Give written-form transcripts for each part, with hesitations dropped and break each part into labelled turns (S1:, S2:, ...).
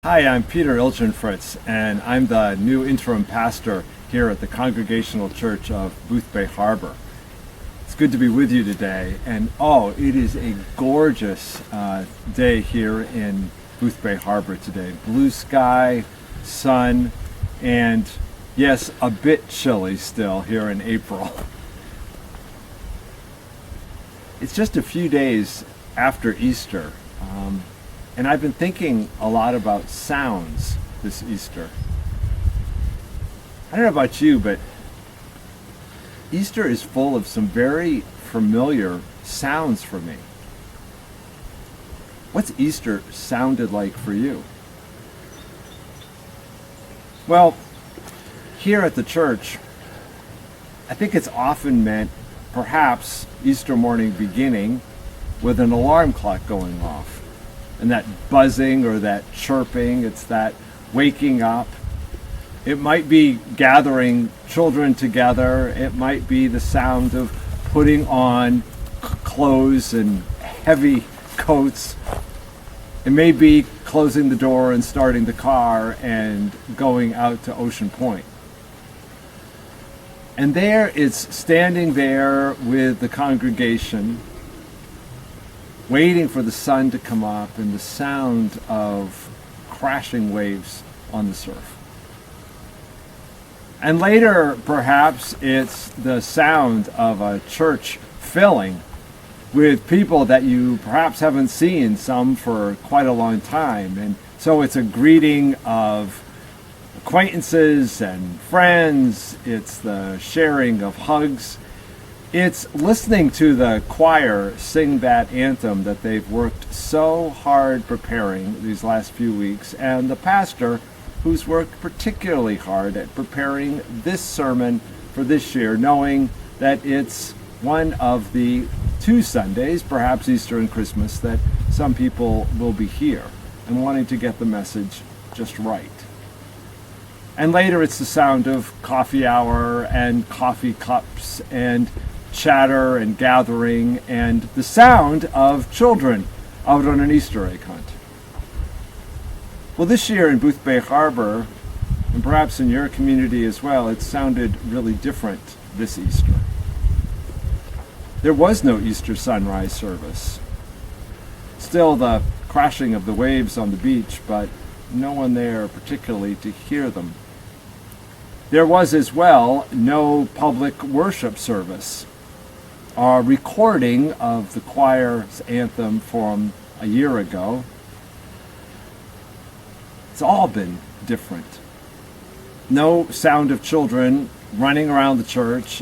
S1: Hi, I'm Peter Ilchenfritz, and I'm the new interim pastor here at the Congregational Church of Boothbay Harbor. It's good to be with you today, and it is a gorgeous day here in Boothbay Harbor today. Blue sky, sun, and yes, a bit chilly still here in April. It's just a few days after Easter. And I've been thinking a lot about sounds this Easter. I don't know about you, but Easter is full of some very familiar sounds for me. What's Easter sounded like for you? Well, here at the church, I think it's often meant perhaps Easter morning beginning with an alarm clock going off. And that buzzing or that chirping, it's that waking up. It might be gathering children together. It might be the sound of putting on clothes and heavy coats. It may be closing the door and starting the car and going out to Ocean Point. And there it's standing there with the congregation, waiting for the sun to come up and the sound of crashing waves on the surf. And later, perhaps, it's the sound of a church filling with people that you perhaps haven't seen, some for quite a long time. And so it's a greeting of acquaintances and friends. It's the sharing of hugs. It's listening to the choir sing that anthem that they've worked so hard preparing these last few weeks, and the pastor who's worked particularly hard at preparing this sermon for this year, knowing that it's one of the two Sundays, perhaps Easter and Christmas, that some people will be here and wanting to get the message just right. And later it's the sound of coffee hour and coffee cups and chatter and gathering and the sound of children out on an Easter egg hunt. Well, this year in Boothbay Harbor, and perhaps in your community as well, it sounded really different this Easter. There was no Easter sunrise service. Still the crashing of the waves on the beach, but no one there particularly to hear them. There was as well no public worship service. Our recording of the choir's anthem from a year ago, it's all been different. No sound of children running around the church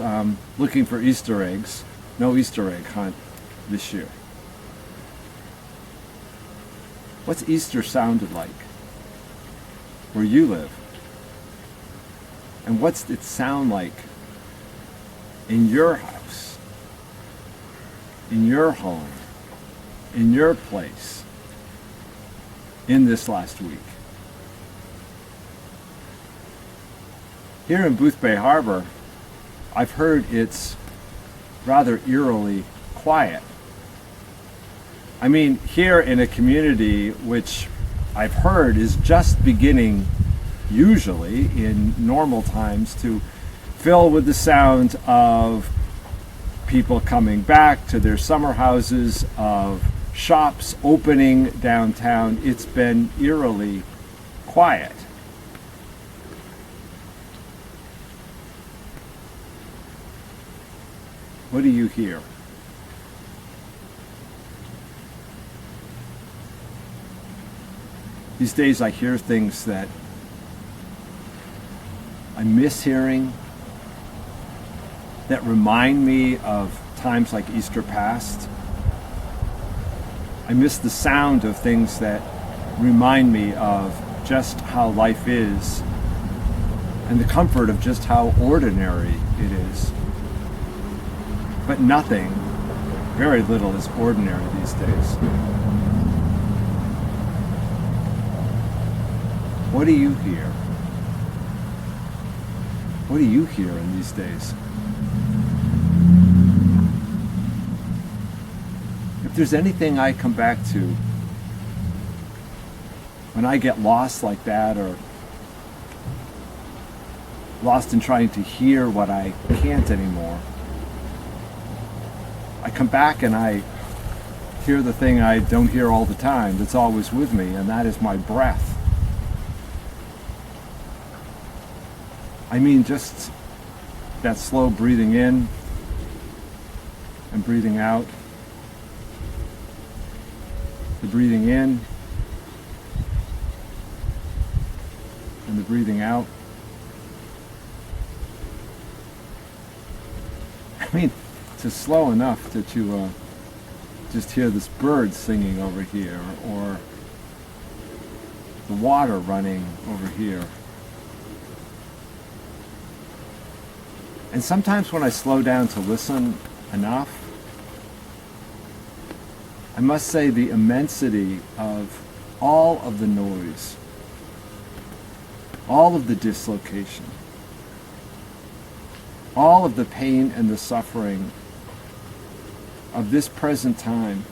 S1: looking for Easter eggs. No Easter egg hunt this year. What's Easter sounded like where you live? And what's it sound like in your house? In your home, in your place, in this last week. Here in Boothbay Harbor, I've heard it's rather eerily quiet. I mean, here in a community which I've heard is just beginning, usually in normal times, to fill with the sound of people coming back to their summer houses, of shops opening downtown. It's been eerily quiet. What do you hear? These days I hear things that I miss hearing, that remind me of times like Easter past. I miss the sound of things that remind me of just how life is and the comfort of just how ordinary it is. But nothing, very little, is ordinary these days. What do you hear? What do you hear in these days? If there's anything I come back to when I get lost like that, or lost in trying to hear what I can't anymore, I come back and I hear the thing I don't hear all the time that's always with me, and that is my breath. I mean, just that slow breathing in and breathing out. The breathing in and the breathing out. I mean, it's slow enough that you just hear this bird singing over here, or the water running over here. And sometimes when I slow down to listen enough, I must say the immensity of all of the noise, all of the dislocation, all of the pain and the suffering of this present time.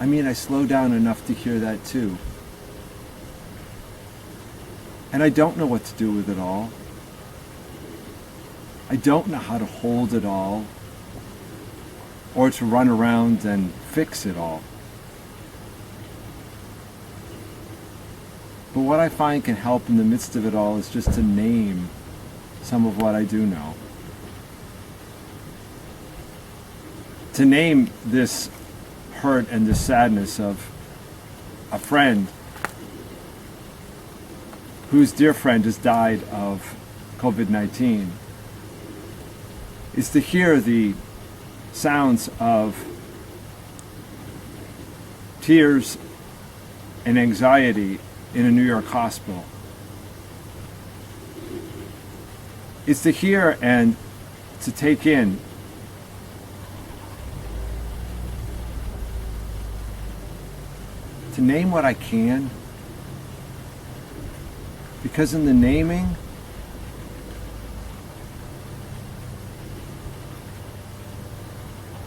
S1: I mean, I slow down enough to hear that too. And I don't know what to do with it all. I don't know how to hold it all, or to run around and fix it all. But what I find can help in the midst of it all is just to name some of what I do know. To name this hurt and this sadness of a friend whose dear friend has died of COVID-19, is to hear the sounds of tears and anxiety in a New York hospital. It's to hear and to take in to name what I can, because in the naming,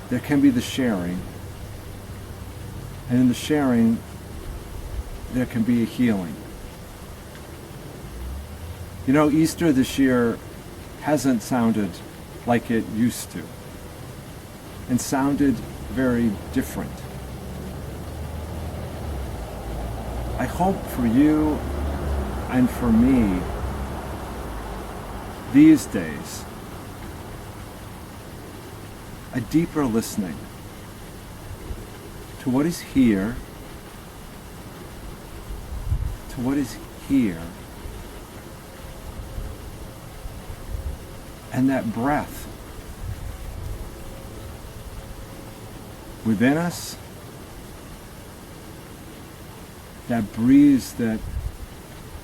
S1: there can be the sharing, and in the sharing, there can be a healing. You know, Easter this year hasn't sounded like it used to, and sounded very different. I hope for you and for me these days, a deeper listening to what is here, to what is here, and that breath within us, that breeze that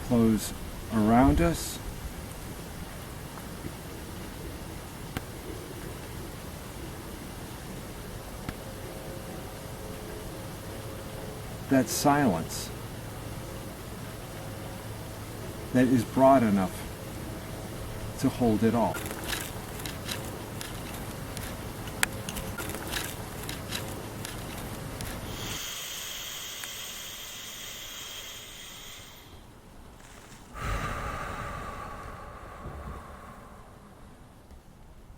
S1: flows around us, that silence that is broad enough to hold it all.